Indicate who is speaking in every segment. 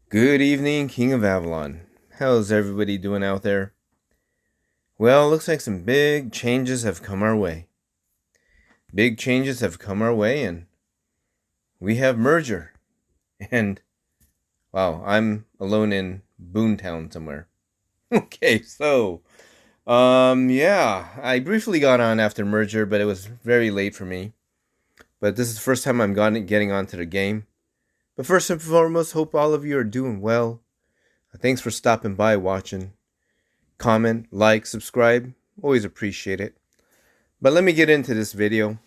Speaker 1: Good evening, King of Avalon. How's everybody doing out there? Well, looks like some big changes have come our way. And we have merger. And, wow, I'm alone in Boontown somewhere. Okay, so, yeah, I briefly got on after merger, but it was very late for me. But this is the first time I'm getting onto the game. But first and foremost, hope all of you are doing well. Thanks for stopping by, watching. Comment, like, subscribe. Always appreciate it. But let me get into this video.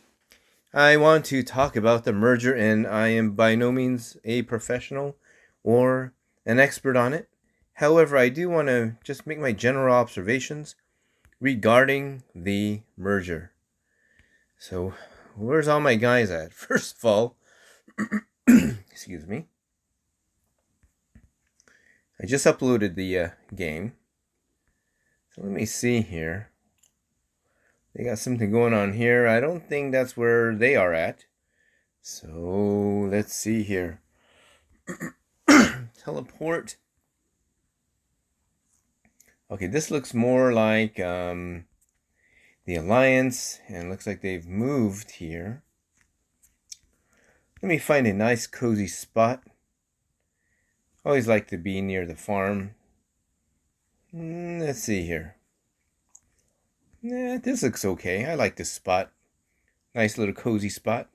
Speaker 1: I want to talk about the merger, and I am by no means a professional or an expert on it. However, I do want to just make my general observations regarding the merger. So, where's all my guys at? First of all, excuse me. I just uploaded the game. So let me see here. They got something going on here. I don't think that's where they are at. So let's see here. Teleport. Okay, this looks more like the Alliance, and looks like they've moved here. Let me find a nice cozy spot. Always like to be near the farm. Let's see here. This looks okay. I like this spot. Nice little cozy spot.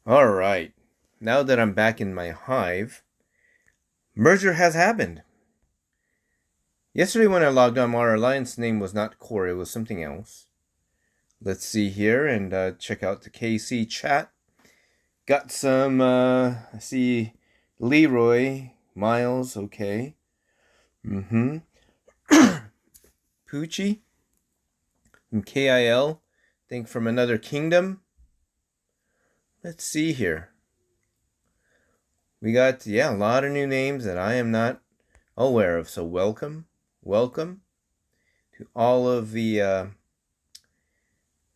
Speaker 1: Alright. Now that I'm back in my hive, merger has happened. Yesterday when I logged on, our alliance name was not Core, it was something else. Let's see here and check out the KC chat. Got some, I see Leroy, Miles, okay. Poochie from KIL, think from another kingdom. Let's see here. We got, a lot of new names that I am not aware of. So welcome to all of the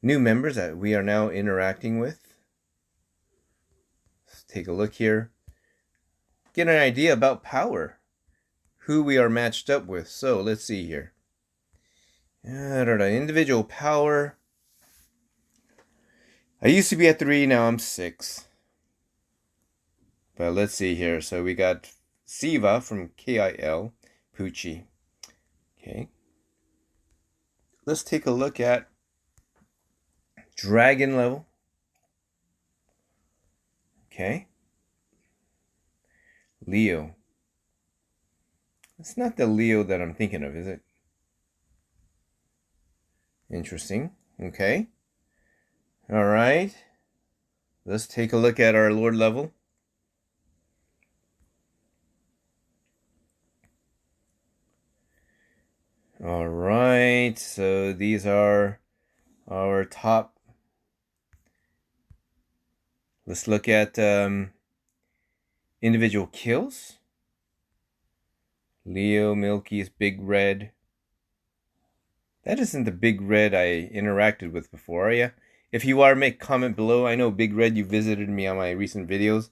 Speaker 1: new members that we are now interacting with. Let's take a look here. Get an idea about power. Who we are matched up with. So let's see here. Individual power. I used to be at 3, now I'm 6. But let's see here. So we got Siva from KIL, Poochie. Okay. Let's take a look at dragon level. Okay. Leo. It's not the Leo that I'm thinking of, is it? Interesting. Okay. All right. Let's take a look at our Lord level. All right. So these are our top. Let's look at individual kills. Leo, Milky's Big Red. That isn't the Big Red I interacted with before, are you? If you are, make a comment below. I know Big Red, you visited me on my recent videos.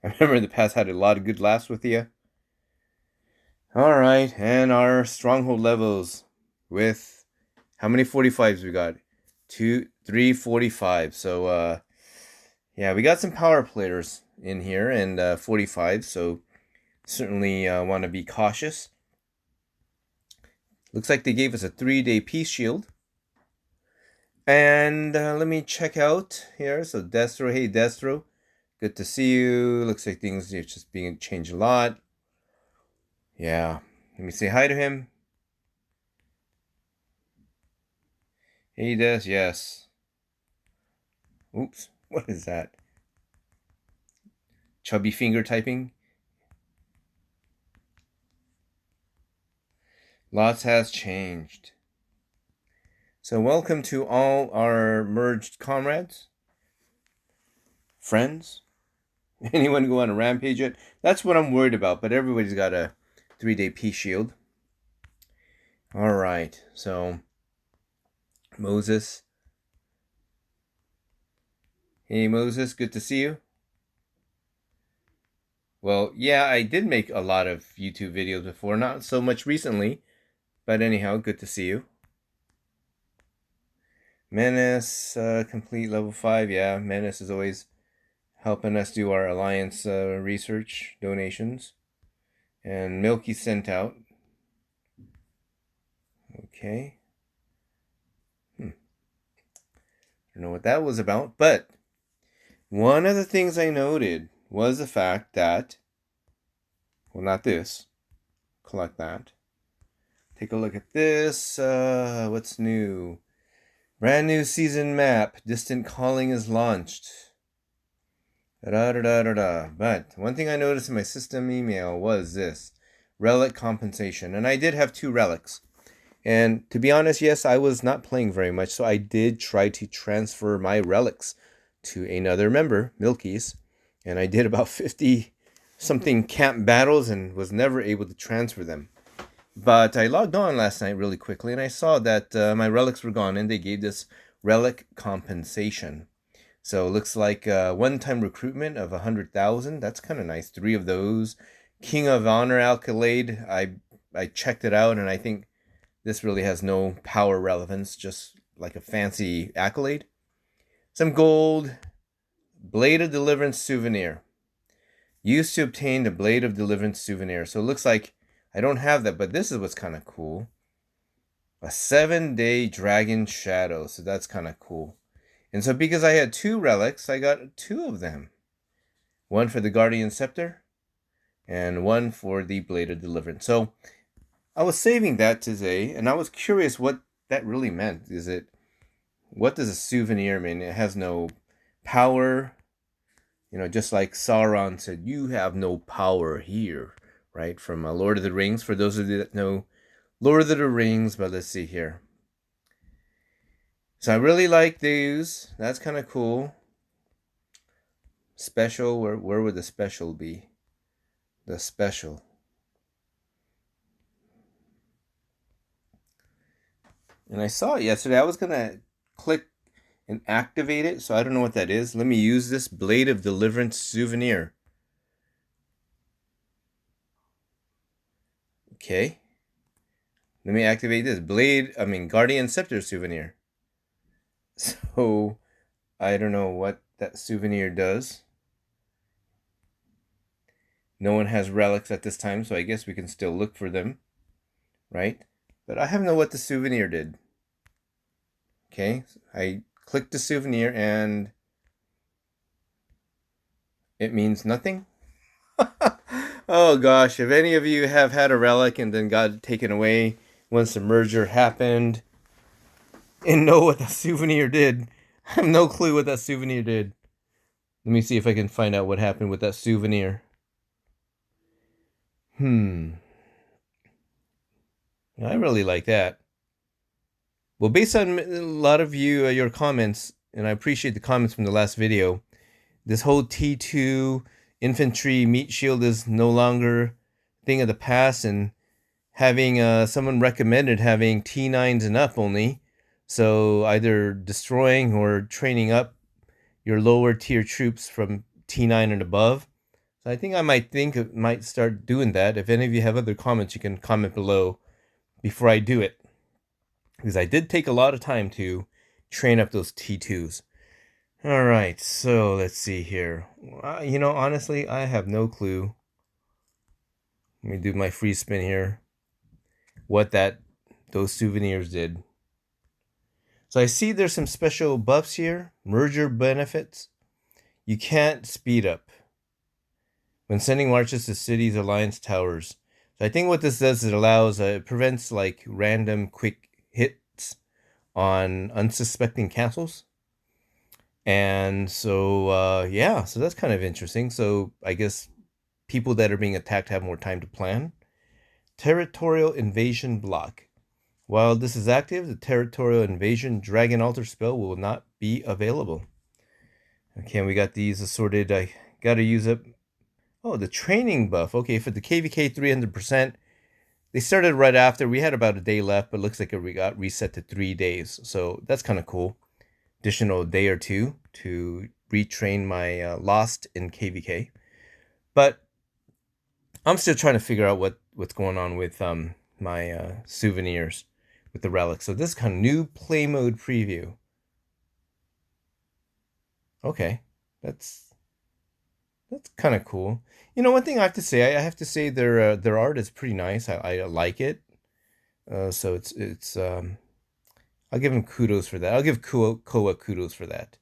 Speaker 1: I remember in the past had a lot of good laughs with you. Alright, and our stronghold levels with how many 45s we got? 2, 3 45. So yeah, we got some power players in here and 45, so certainly want to be cautious. Looks like they gave us a 3-day peace shield. And let me check out here. So Destro, hey Destro, good to see you. Looks like things are just being changed a lot. Yeah, let me say hi to him. Hey Des, yes. Oops, what is that? Chubby finger typing. Lots has changed. So welcome to all our merged comrades, friends. Anyone go on a rampage yet? That's what I'm worried about, but everybody's got a 3-day peace shield. Alright, so Moses. Hey Moses, good to see you. Well, yeah, I did make a lot of YouTube videos before, not so much recently, but anyhow, good to see you. Menace, complete level 5. Yeah, Menace is always helping us do our alliance research donations. And Milky sent out. Okay. I don't know what that was about, but one of the things I noted was the fact that, well, not this. Collect that. Take a look at this. What's new? Brand new season map. Distant Calling is launched. Da-da-da-da-da. But one thing I noticed in my system email was this. Relic compensation. And I did have 2 relics. And to be honest, yes, I was not playing very much. So I did try to transfer my relics to another member, Milky's. And I did about 50 something camp battles and was never able to transfer them. But I logged on last night really quickly and I saw that my relics were gone and they gave this relic compensation. So it looks like one-time recruitment of 100,000. That's kind of nice. 3 of those. King of Honor accolade. I checked it out and I think this really has no power relevance, just like a fancy accolade. Some gold. Blade of Deliverance souvenir. Used to obtain the Blade of Deliverance souvenir. So it looks like I don't have that, but this is what's kind of cool. A 7-day dragon shadow. So that's kind of cool. And so because I had 2 relics, I got 2 of them. One for the Guardian Scepter and one for the Blade of Deliverance. So I was saving that today and I was curious what that really meant. What does a souvenir mean? It has no power. You know, just like Sauron said, you have no power here, right? From Lord of the Rings. For those of you that know Lord of the Rings, but let's see here. So I really like these. That's kind of cool. Special, where would the special be? The special. And I saw it yesterday. I was going to click and activate it, so I don't know what that is. Let me use this Blade of Deliverance souvenir. Okay. Let me activate this Guardian Scepter souvenir. So I don't know what that souvenir does. No one has relics at this time, so I guess we can still look for them, right? But I don't know what the souvenir did. Okay, I clicked the souvenir and it means nothing. Oh gosh, if any of you have had a relic and then got it taken away once the merger happened and know what the souvenir did, I have no clue what that souvenir did. Let me see if I can find out what happened with that souvenir. I really like that. Well, based on a lot of your comments, and I appreciate the comments from the last video, this whole T2 infantry meat shield is no longer a thing of the past, and having someone recommended having T9s and up only, so either destroying or training up your lower tier troops from T9 and above. So I think I might start doing that. If any of you have other comments, you can comment below before I do it, because I did take a lot of time to train up those T2s. All right, so let's see here. You know, honestly, I have no clue. Let me do my free spin here. What those souvenirs did. So I see there's some special buffs here. Merger benefits. You can't speed up when sending marches to cities, alliance towers. So I think what this does is it prevents like random quick hits on unsuspecting castles. And so, yeah, so that's kind of interesting. So I guess people that are being attacked have more time to plan. Territorial Invasion block. While this is active, the Territorial Invasion Dragon Altar spell will not be available. Okay, we got these assorted. I got to use up. Oh, the training buff. Okay, for the KVK 300%. They started right after. We had about a day left, but it looks like it got reset to 3 days. So that's kind of cool. Additional day or 2 to retrain my Lost in KVK. But I'm still trying to figure out what's going on with my souvenirs with the relics. So this kind of new play mode preview. Okay, that's kind of cool. You know, one thing I have to say, I have to say their art is pretty nice. I like it. So it's I'll give them kudos for that. I'll give KOA kudos for that.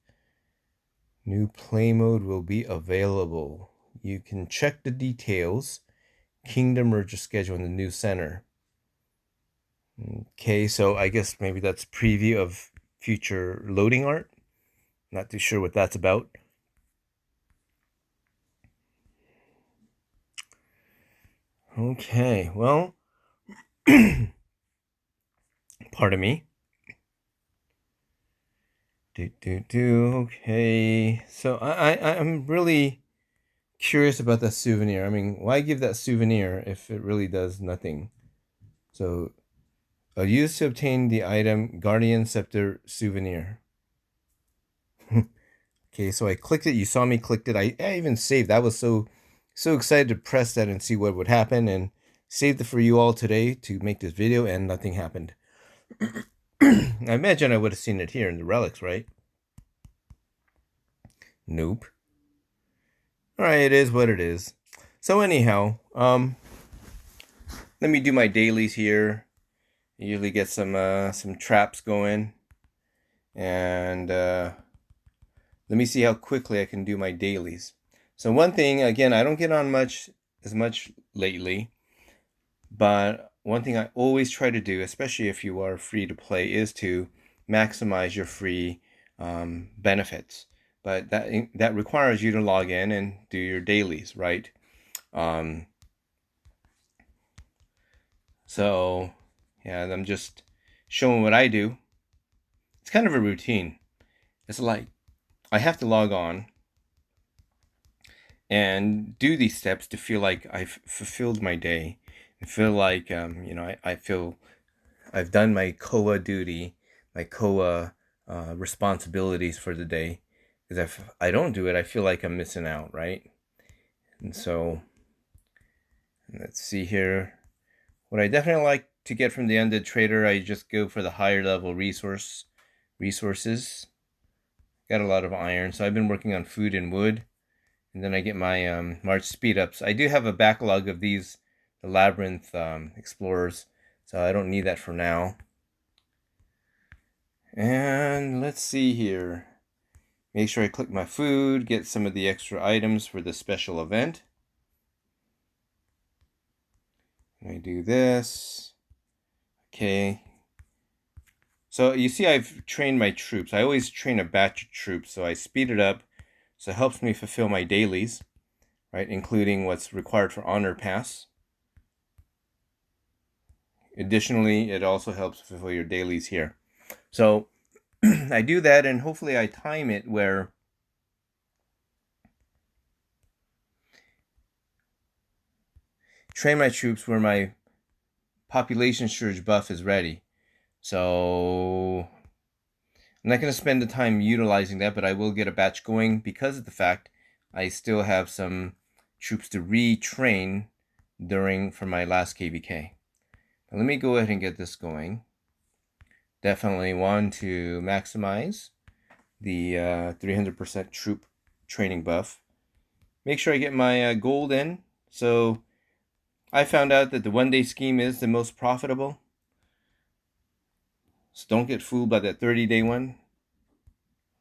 Speaker 1: New play mode will be available. You can check the details. Kingdom merger schedule in the new center. Okay, so I guess maybe that's preview of future loading art. Not too sure what that's about. Okay, well, pardon me. Okay, so I'm really curious about that souvenir. I mean, why give that souvenir if it really does nothing? So, used to obtain the item Guardian Scepter souvenir. Okay, so I clicked it. You saw me clicked it. I even saved. I was so excited to press that and see what would happen, and saved it for you all today to make this video, and nothing happened. I imagine I would have seen it here in the relics, right? Nope. All right, it is what it is. So anyhow, let me do my dailies here. I usually get some traps going, and let me see how quickly I can do my dailies. So one thing, again, I don't get on as much lately, but one thing I always try to do, especially if you are free to play, is to maximize your free benefits. But that requires you to log in and do your dailies, right? So yeah, I'm just showing what I do. It's kind of a routine. It's like I have to log on and do these steps to feel like I've fulfilled my day and feel like you know, I feel I've done my KOA duty, my KOA responsibilities for the day. Because if I don't do it, I feel like I'm missing out, right? And so let's see here. What I definitely like to get from the Undead Trader, I just go for the higher level resources. Got a lot of iron, so I've been working on food and wood. And then I get my March speed ups. I do have a backlog of these, the Labyrinth Explorers, so I don't need that for now. And let's see here. Make sure I click my food, get some of the extra items for the special event. I do this. Okay. So you see I've trained my troops. I always train a batch of troops, so I speed it up. So it helps me fulfill my dailies, right? Including what's required for Honor Pass. Additionally, it also helps fulfill your dailies here. So I do that, and hopefully I time it where train my troops where my population surge buff is ready. So I'm not going to spend the time utilizing that, but I will get a batch going because of the fact I still have some troops to retrain for my last KVK. Now let me go ahead and get this going. Definitely want to maximize the 300% troop training buff. Make sure I get my gold in. So I found out that the one-day scheme is the most profitable. So don't get fooled by that 30-day one,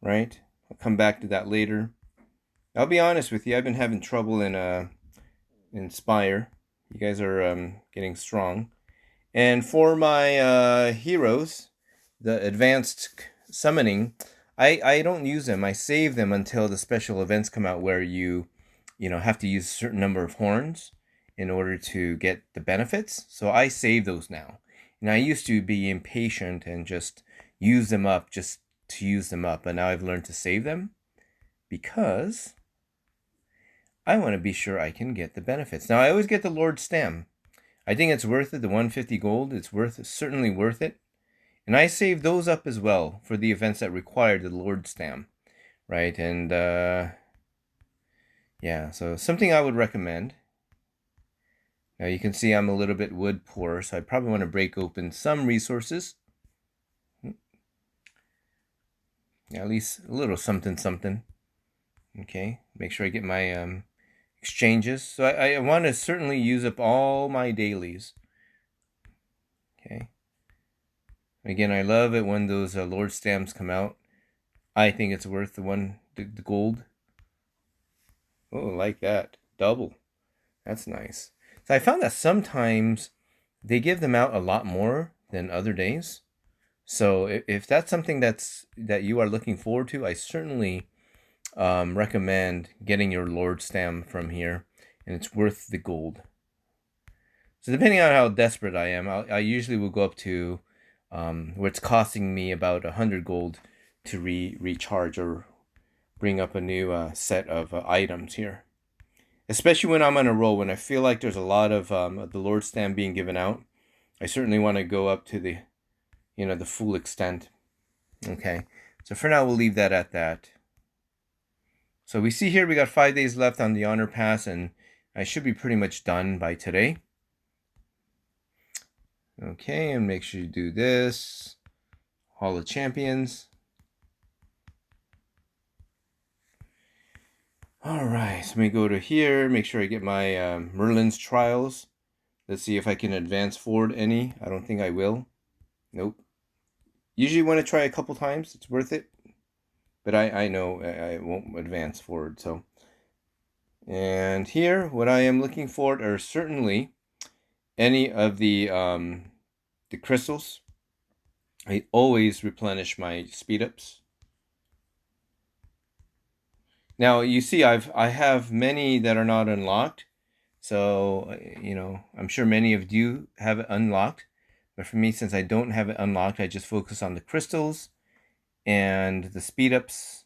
Speaker 1: right? I'll come back to that later. I'll be honest with you, I've been having trouble in Spire. You guys are getting strong. And for my heroes, the advanced summoning, I don't use them. I save them until the special events come out where you have to use a certain number of horns in order to get the benefits. So I save those now. And I used to be impatient and just use them up just to use them up. But now I've learned to save them because I want to be sure I can get the benefits. Now I always get the Lord Stem. I think it's worth it. The 150 gold, it's certainly worth it. And I save those up as well for the events that require the Lord Stem, right? And yeah, so something I would recommend. Now you can see I'm a little bit wood poor, so I probably want to break open some resources. At least a little something something. Okay, make sure I get my exchanges. So I want to certainly use up all my dailies. Okay. Again, I love it when those Lord stamps come out. I think it's worth the gold. Oh, like that. Double. That's nice. So I found that sometimes they give them out a lot more than other days. So if that's something that you are looking forward to, I certainly recommend getting your Lord stamp from here, and it's worth the gold. So depending on how desperate I am, I usually will go up to where it's costing me about 100 gold to recharge or bring up a new set of items here. Especially when I'm on a roll, when I feel like there's a lot of the Lord stamp being given out, I certainly want to go up to the full extent. Okay, so for now we'll leave that at that. So we see here we got 5 days left on the honor pass, and I should be pretty much done by today. Okay, and make sure you do this. Hall of Champions. All right, so let me go to here, make sure I get my Merlin's Trials. Let's see if I can advance forward any. I don't think I will. Nope. Usually want to try a couple times. It's worth it. But I know I won't advance forward. So, and here, what I am looking for are certainly any of the crystals. I always replenish my speed ups. Now you see I have many that are not unlocked. So, I'm sure many of you have it unlocked. But for me, since I don't have it unlocked, I just focus on the crystals and the speed ups.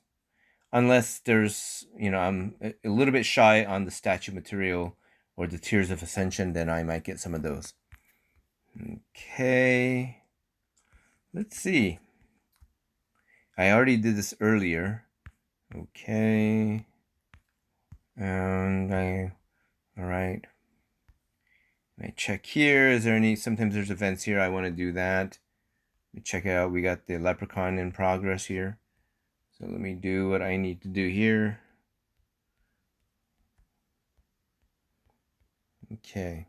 Speaker 1: Unless there's, I'm a little bit shy on the statue material or the Tears of Ascension, then I might get some of those. Okay. Let's see. I already did this earlier. Okay. And all right. I check here. Is there any, sometimes there's events here. I want to do that. Let me check it out. We got the leprechaun in progress here. So let me do what I need to do here. Okay.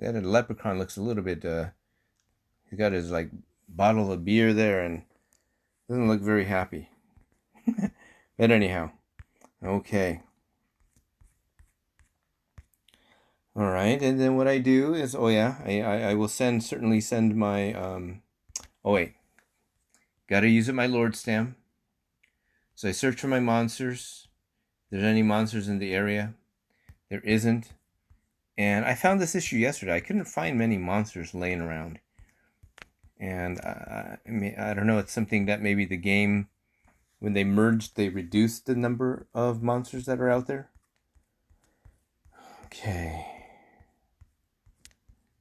Speaker 1: That leprechaun looks a little bit, he's got his like bottle of beer there and doesn't look very happy. But anyhow, okay. All right, and then what I do is, oh yeah, I will certainly send my, oh wait, gotta use it my Lord stamp. So I search for my monsters. If there's any monsters in the area. There isn't. And I found this issue yesterday. I couldn't find many monsters laying around. And I don't know, it's something that maybe the game, when they merged, they reduced the number of monsters that are out there. Okay.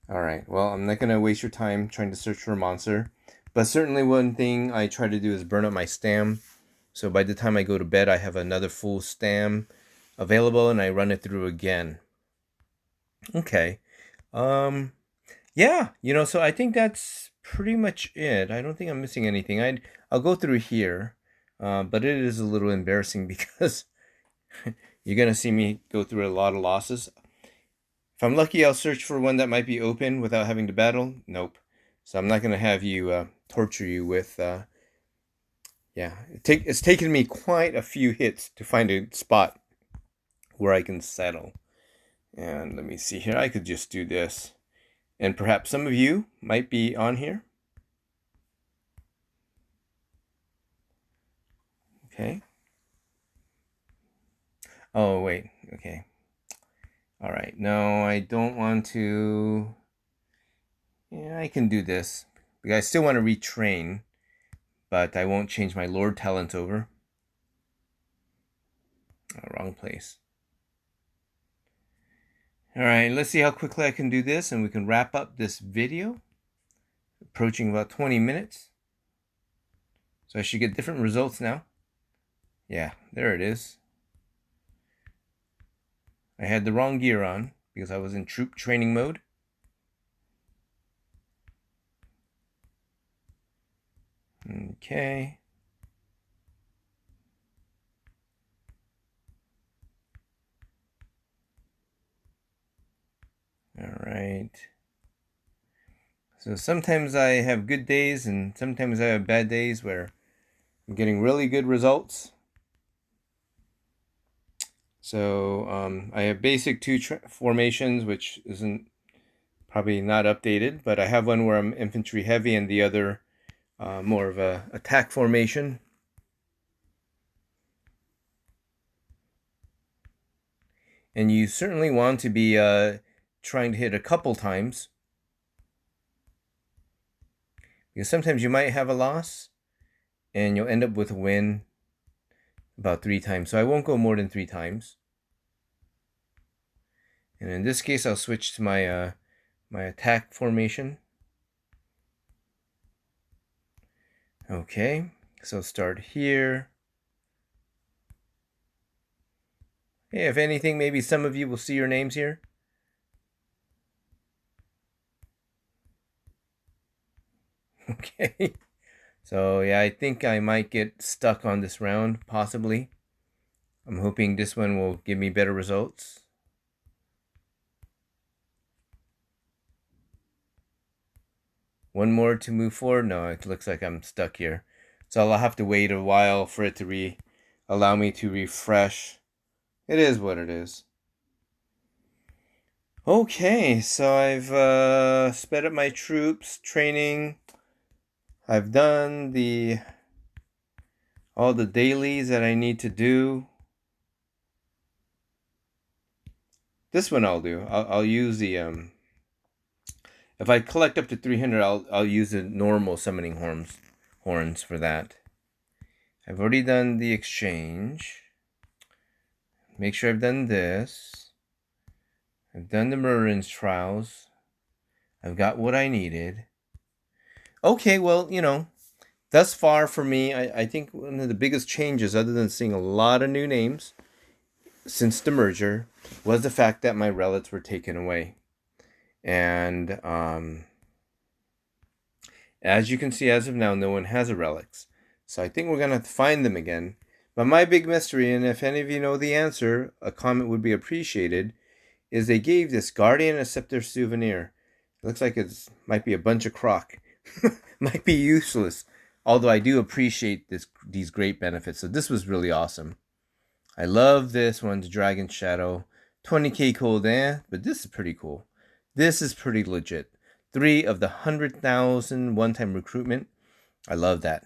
Speaker 1: Alright, well, I'm not going to waste your time trying to search for a monster. But certainly one thing I try to do is burn up my stam. So by the time I go to bed, I have another full stam available and I run it through again. Okay. Yeah, so I think that's pretty much it. I don't think I'm missing anything. I'll go through here, but it is a little embarrassing because you're going to see me go through a lot of losses. If I'm lucky, I'll search for one that might be open without having to battle. Nope. So I'm not going to have you torture you with... yeah, it's taken me quite a few hits to find a spot where I can settle. And let me see here. I could just do this. And perhaps some of you might be on here. Okay. Oh, wait. Okay. All right. No, I don't want to... Yeah, I can do this. Because I still want to retrain. But I won't change my Lord talent over. Oh, wrong place. All right. Let's see how quickly I can do this. And we can wrap up this video. Approaching about 20 minutes. So I should get different results now. Yeah, there it is. I had the wrong gear on because I was in troop training mode. Okay. All right. So sometimes I have good days and sometimes I have bad days where I'm getting really good results. So I have basic two formations, which isn't probably not updated, but I have one where I'm infantry heavy and the other more of a attack formation. And you certainly want to be trying to hit a couple times, because sometimes you might have a loss and you'll end up with a win about 3 times. So I won't go more than 3 times. And in this case, I'll switch to my my attack formation. Okay, so start here. Hey, if anything, maybe some of you will see your names here. Okay. So yeah, I think I might get stuck on this round, possibly. I'm hoping this one will give me better results. One more to move forward. No, it looks like I'm stuck here. So I'll have to wait a while for it to allow me to refresh. It is what it is. Okay, so I've sped up my troops training. I've done all the dailies that I need to do. This one I'll do. I'll use the if I collect up to 300, I'll use the normal summoning horns for that. I've already done the exchange. Make sure I've done this. I've done the Merlin's trials. I've got what I needed. Okay, well, you know, thus far for me, I think one of the biggest changes, other than seeing a lot of new names since the merger, was the fact that my relics were taken away. And as you can see, as of now, no one has a relics. So I think we're going to have to find them again. But my big mystery, and if any of you know the answer, a comment would be appreciated, is they gave this Guardian a Scepter souvenir. It looks like it might be a bunch of crock. Might be useless. Although I do appreciate these great benefits. So this was really awesome. I love this one's Dragon Shadow. 20k cooldown, but this is pretty cool. This is pretty legit. 3 of the 100,000 one-time recruitment. I love that.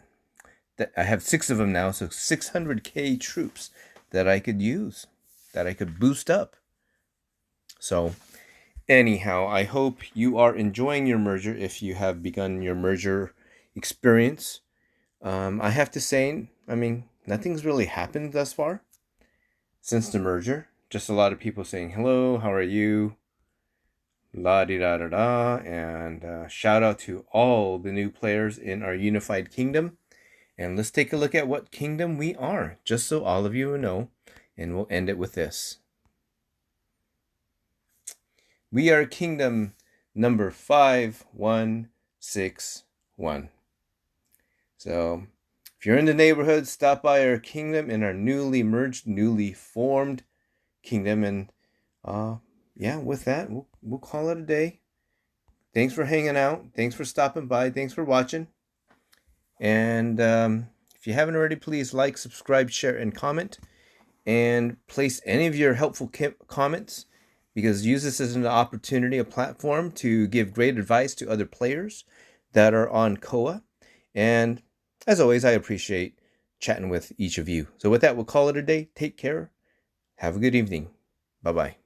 Speaker 1: I have 6 of them now, so 600k troops that I could use, that I could boost up. So anyhow, I hope you are enjoying your merger if you have begun your merger experience. I have to say, I mean, nothing's really happened thus far since the merger. Just a lot of people saying, hello, how are you? La-di-da-da-da. And shout out to all the new players in our unified kingdom. And let's take a look at what kingdom we are, just so all of you know. And we'll end it with this. We are kingdom number 5161. So if you're in the neighborhood, stop by our kingdom in our newly merged, newly formed kingdom. And yeah, with that, we'll call it a day. Thanks for hanging out. Thanks for stopping by. Thanks for watching. And if you haven't already, please like, subscribe, share, and comment. And place any of your helpful comments, because use this as an opportunity, a platform to give great advice to other players that are on KOA. And as always, I appreciate chatting with each of you. So with that, we'll call it a day. Take care. Have a good evening. Bye-bye.